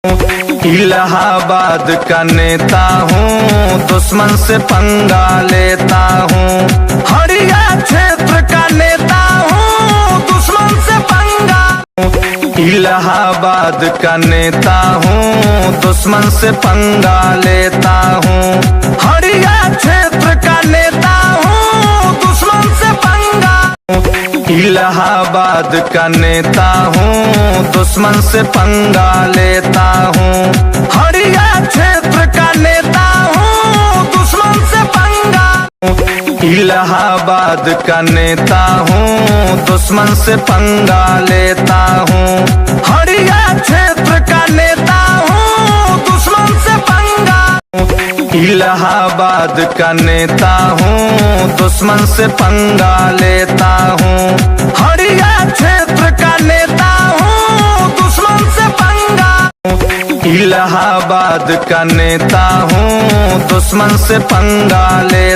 इलाहाबाद का नेता हूँ, दुश्मन से पंगा लेता हूँ। हरिया क्षेत्र का नेता हूँ, दुश्मन से पंगा। इलाहाबाद का नेता हूँ, दुश्मन से पंगा लेता हूँ। हरिया क्षेत्र का नेता हूँ, दुश्मन से पंगा। इलाहाबाद का नेता हूँ, दुश्मन से पंगा लेता हूँ। हरिया क्षेत्र का नेता हूँ, दुश्मन से पंगा। इलाहाबाद का नेता हूँ, दुश्मन से पंगा लेता हूँ। हरिया क्षेत्र का नेता हूँ, दुश्मन से पंगा। इलाहाबाद का नेता हूँ, दुश्मन से पंगा लेता हूँ। हरिया क्षेत्र का नेता हूँ, दुश्मन से पंगा। इलाहाबाद का नेता हूँ, दुश्मन से पंगा ले